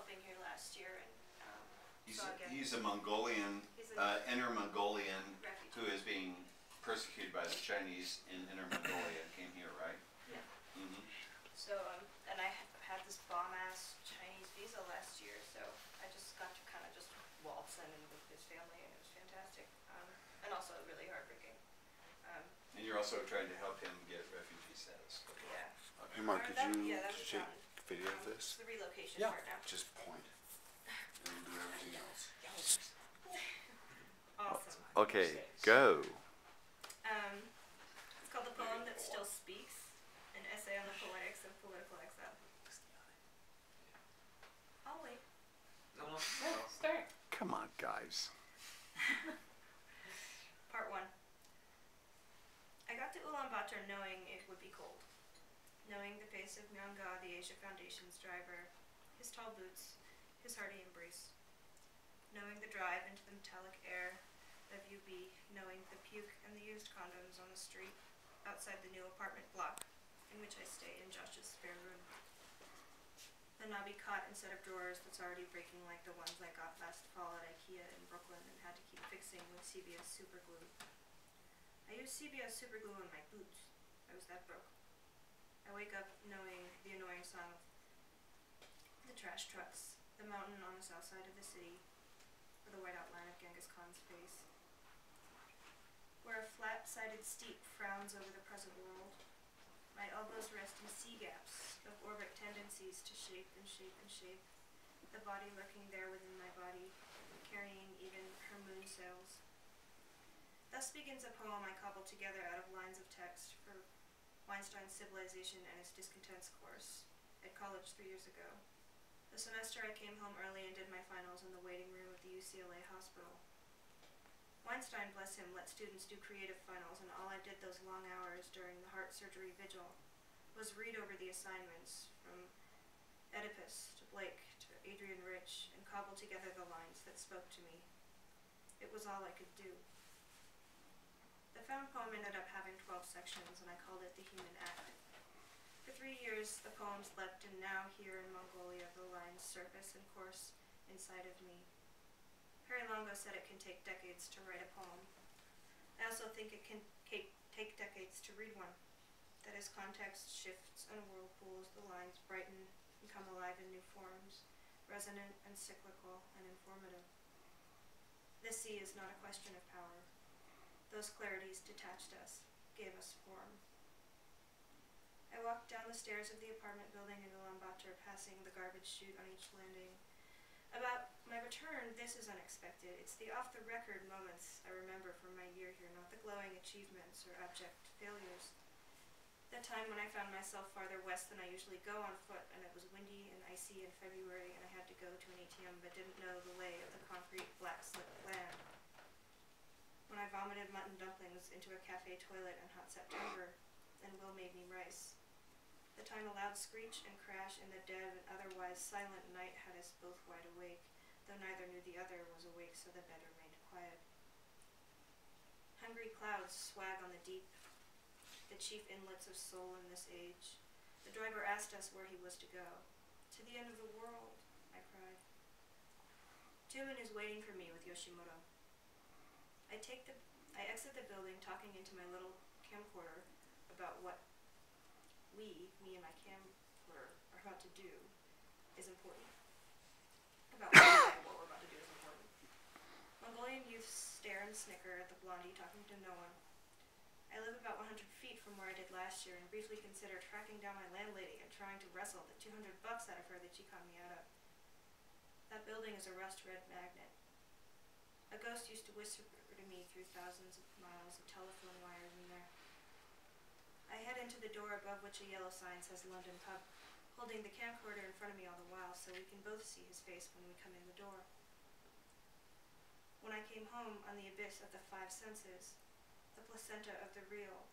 helping here last year, and he's a Mongolian, Inner Mongolian, refugee who is being persecuted by the Chinese in Inner Mongolia and came here, right? Yeah. Mm-hmm. So, and I had this bomb-ass Chinese visa last year, so I just got to kind of just waltz in with his family, and it was fantastic, and also really heartbreaking. And you're also trying to help him get refugee status. Yeah. Hey Mark, could you take done. video of this? It's the relocation Yeah. part now. Just point. And we'll do everything else. Awesome. Okay, go. It's called The Poem That Still Speaks, an essay on the poetics of political exile. I'll wait. No. Start. Come on, guys. Part 1. I got to Ulaanbaatar knowing it would be cold. Knowing the face of Myanga, the Asia Foundation's driver, his tall boots, his hearty embrace. Knowing the drive into the metallic air of UB, knowing the puke and the used condoms on the street outside the new apartment block in which I stay in Josh's spare room. The knobby cot instead of drawers that's already breaking like the ones I got last fall at IKEA in Brooklyn and had to keep fixing with CBS superglue. I use CBS superglue on my boots. I was that broke. I wake up knowing the annoying sound of the trash trucks, the mountain on the south side of the city, with a white outline of Genghis Khan's face, where a flat-sided steep frowns over the present world. My elbows rest in sea gaps of orbit tendencies to shape and shape and shape, the body lurking there within my body, carrying even her moon sails. Thus begins a poem I cobbled together out of lines of text for Weinstein's Civilization and its Discontents course at college 3 years ago. The semester I came home early and did my finals in the waiting room of the UCLA hospital. Weinstein, bless him, let students do creative finals, and all I did those long hours during the heart surgery vigil was read over the assignments from Oedipus to Blake to Adrian Rich and cobble together the lines that spoke to me. It was all I could do. The found poem ended up having 12 sections, and I called it The Human Act. For 3 years, the poems leapt, and now here in Mongolia, the lines surface and course inside of me. Harry Longo said it can take decades to write a poem. I also think it can take decades to read one, that as context shifts and whirlpools, the lines brighten and come alive in new forms, resonant and cyclical and informative. This sea is not a question of power. Those clarities detached us, gave us form. I walked down the stairs of the apartment building in Ulaanbaatar, passing the garbage chute on each landing. About my return, this is unexpected. It's the off-the-record moments I remember from my year here, not the glowing achievements or abject failures. That time when I found myself farther west than I usually go on foot, and it was windy and icy in February, and I had to go to an ATM but didn't know the lay of the concrete black-slick land. When I vomited mutton dumplings into a cafe toilet in hot September, and Will made me rice. The time a loud screech and crash in the dead and otherwise silent night had us both wide awake, though neither knew the other was awake, so the bed remained quiet. Hungry clouds swag on the deep, the chief inlets of soul in this age. The driver asked us where he was to go. To the end of the world, I cried. Tumen is waiting for me with Yoshimoto. I exit the building, talking into my little camcorder about what me and my camcorder are about to do is important. About what we're about to do is important. Mongolian youths stare and snicker at the blondie talking to no one. I live about 100 feet from where I did last year and briefly consider tracking down my landlady and trying to wrestle the $200 out of her that she caught me out of. That building is a rust-red magnet. A ghost used to whisper to me through thousands of miles of telephone wires in there. I head into the door above which a yellow sign says London Pub, holding the camcorder in front of me all the while so we can both see his face when we come in the door. When I came home on the abyss of the 5 senses, the placenta of the real,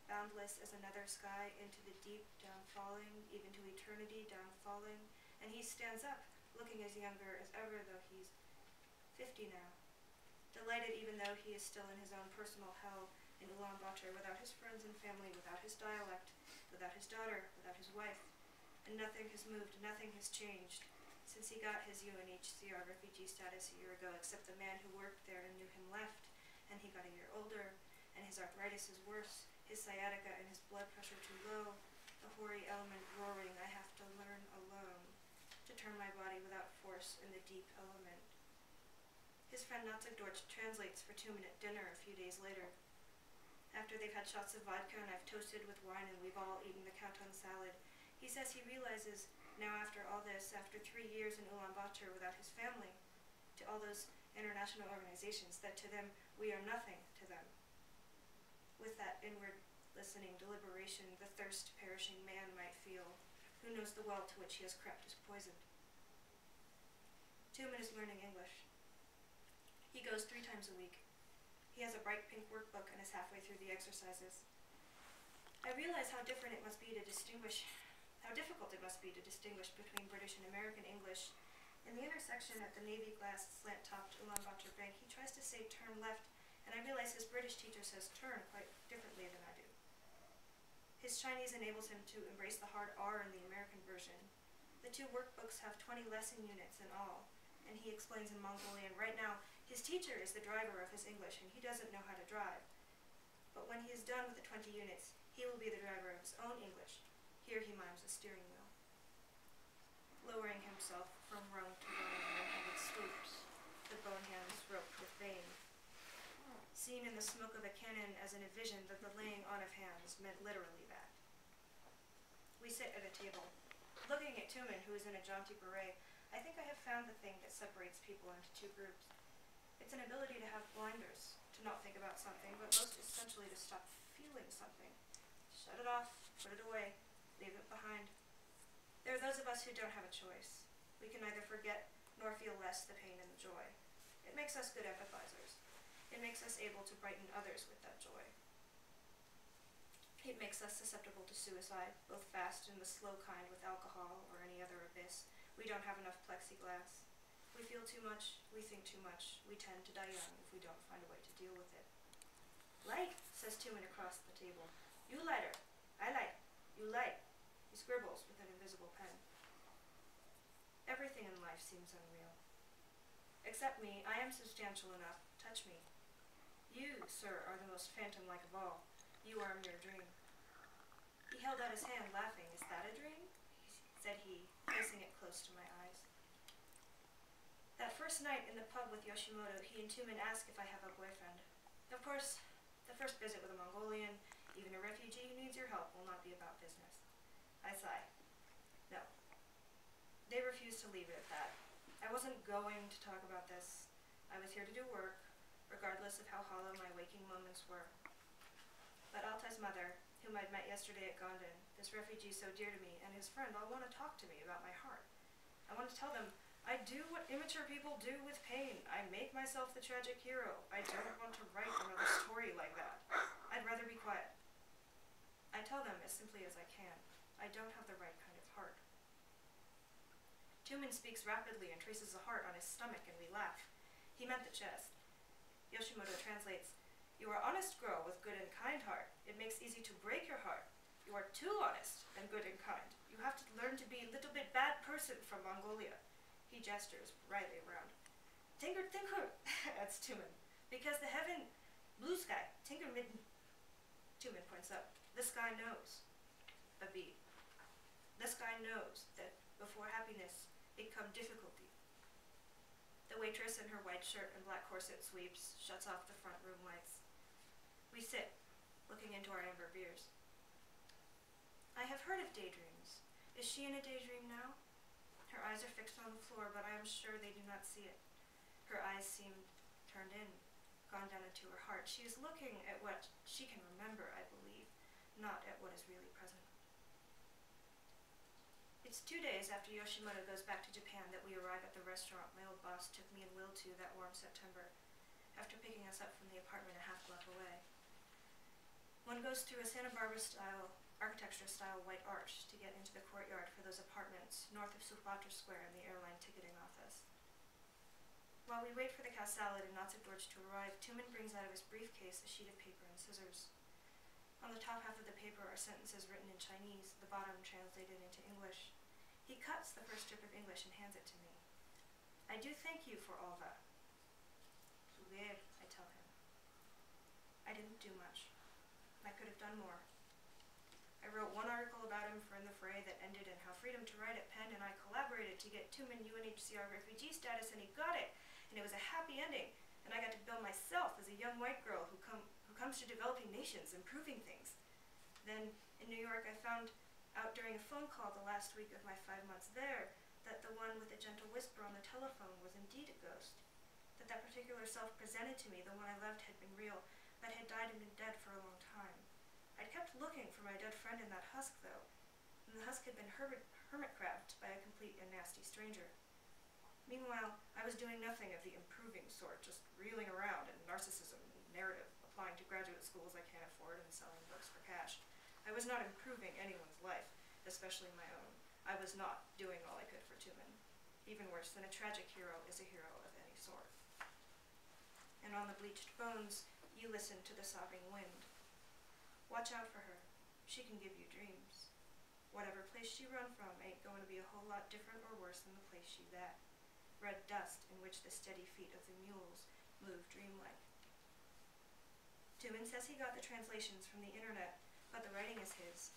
boundless as another sky into the deep, down-falling, even to eternity down-falling, and he stands up, looking as younger as ever, though he's 50 now. Delighted even though he is still in his own personal hell in Ulaanbaatar, without his friends and family, without his dialect, without his daughter, without his wife, and nothing has moved, nothing has changed. since he got his UNHCR refugee status a year ago, except the man who worked there and knew him left, and he got a year older, and his arthritis is worse, his sciatica and his blood pressure too low, the hoary element roaring, I have to learn alone to turn my body without force in the deep element. His friend Natsugdorch translates for 2-minute dinner a few days later. After they've had shots of vodka and I've toasted with wine and we've all eaten the canton salad, he says he realizes now after all this, after 3 years in Ulaanbaatar without his family, to all those international organizations, that to them we are nothing to them. With that inward listening deliberation, the thirst perishing man might feel, who knows the well to which he has crept is poisoned. Tumen is learning English. He goes 3 times a week. He has a bright pink workbook and is halfway through the exercises. I realize how difficult it must be to distinguish between British and American English. In the intersection at the navy glass slant-topped Ulaanbaatar bank, he tries to say turn left, and I realize his British teacher says turn quite differently than I do. His Chinese enables him to embrace the hard R in the American version. The 2 workbooks have 20 lesson units in all, and he explains in Mongolian. Right now, his teacher is the driver of his English, and he doesn't know how to drive. But when he is done with the 20 units, he will be the driver of his own English. Here he mimes a steering wheel. Lowering himself from rung to rung when he would swoop, the bone hands roped with vein. Seen in the smoke of a cannon as in a vision that the laying on of hands meant literally that. We sit at a table. Looking at Tumen, who is in a jaunty beret, I think I have found the thing that separates people into 2 groups. It's an ability to have blinders, to not think about something, but most essentially to stop feeling something. Shut it off, put it away, leave it behind. There are those of us who don't have a choice. We can neither forget nor feel less the pain and the joy. It makes us good empathizers. It makes us able to brighten others with that joy. It makes us susceptible to suicide, both fast and the slow kind with alcohol or any other abyss. We don't have enough plexiglass. We feel too much, we think too much, we tend to die young if we don't find a way to deal with it. Light, says Tumen across the table. You lighter. I light. You light. He scribbles with an invisible pen. Everything in life seems unreal. Except me, I am substantial enough. Touch me. You, sir, are the most phantom-like of all. You are a mere dream. He held out his hand, laughing. Is that a dream? Said he, placing it close to my eyes. That first night in the pub with Yoshimoto, he and Tumen ask if I have a boyfriend. Of course, the first visit with a Mongolian, even a refugee who needs your help, will not be about business. I sigh. No. They refuse to leave it at that. I wasn't going to talk about this. I was here to do work, regardless of how hollow my waking moments were. But Altai's mother, whom I'd met yesterday at Gondon, this refugee so dear to me, and his friend all want to talk to me about my heart. I want to tell them, I do what immature people do with pain. I make myself the tragic hero. I don't want to write another story like that. I'd rather be quiet. I tell them as simply as I can. I don't have the right kind of heart. Tumen speaks rapidly and traces a heart on his stomach, and we laugh. He meant the chest. Yoshimoto translates, You are honest girl with good and kind heart. It makes easy to break your heart. You are too honest and good and kind. You have to learn to be a little bit bad person from Mongolia. He gestures wryly around. Tinker, tinker, adds Tumen. Because the heaven, blue sky, tinker midden. Tumen points up. The sky knows. A bee. The sky knows that before happiness, it come difficulty. The waitress in her white shirt and black corset sweeps, shuts off the front room lights. We sit, looking into our amber beers. I have heard of daydreams. Is she in a daydream now? Her eyes are fixed on the floor, but I am sure they do not see it. Her eyes seem turned in, gone down into her heart. She is looking at what she can remember, I believe, not at what is really present. It's 2 days after Yoshimoto goes back to Japan that we arrive at the restaurant my old boss took me and Will to that warm September, after picking us up from the apartment a half-block away. One goes through a Santa Barbara-style, architecture-style white arch to get into the courtyard for those apartments north of Ulaanbaatar Square and the airline ticketing office. While we wait for the cow salad and Natsugdorch to arrive, Tumen brings out of his briefcase a sheet of paper and scissors. On the top half of the paper are sentences written in Chinese, the bottom translated into English. He cuts the first strip of English and hands it to me. I do thank you for all that. Souvenir, I tell him. I didn't do much. I could have done more. I wrote one article about him for In the Fray that ended in how freedom to write at Penn and I collaborated to get Tumen UNHCR refugee status, and he got it. And it was a happy ending. And I got to bill myself as a young white girl who comes to developing nations, improving things. Then, in New York, I found out during a phone call the last week of my 5 months there that the one with the gentle whisper on the telephone was indeed a ghost. That particular self presented to me, the one I loved, had been real, but had died and been dead for a long time. I'd kept looking for my dead friend in that husk, though, and the husk had been hermit-crabbed by a complete and nasty stranger. Meanwhile, I was doing nothing of the improving sort, just reeling around in narcissism and narrative, applying to graduate schools I can't afford and selling books for cash. I was not improving anyone's life, especially my own. I was not doing all I could for Tumen. Even worse than a tragic hero is a hero of any sort. And on the bleached bones, you listen to the sobbing wind. Watch out for her. She can give you dreams. Whatever place she run from ain't going to be a whole lot different or worse than the place she's at. Red dust in which the steady feet of the mules move dreamlike. Tumen says he got the translations from the internet, but the writing is his,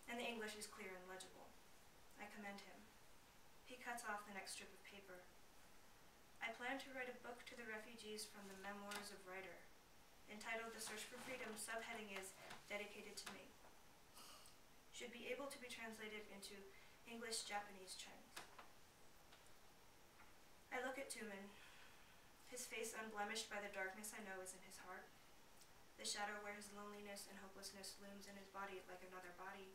and the English is clear and legible. I commend him. He cuts off the next strip of paper. I plan to write a book to the refugees from the Memoirs of Writer. Entitled The Search for Freedom, subheading is Dedicated to Me. Should be able to be translated into English, Japanese, Chinese. I look at Tumen. His face unblemished by the darkness I know is in his heart. The shadow where his loneliness and hopelessness looms in his body like another body,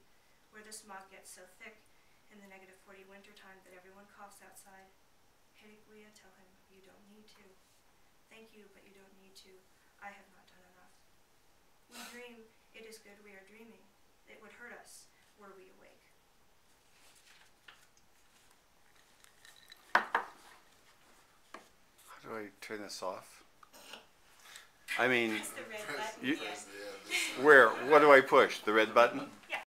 where the smog gets so thick in the -40 wintertime that everyone coughs outside. Herikuya, tell him, you don't need to. Thank you, but you don't need to. I have not done enough. We dream, it is good we are dreaming. It would hurt us were we awake. How do I turn this off? I mean, Press the red button. you- Yeah. where? What do I push? The red button?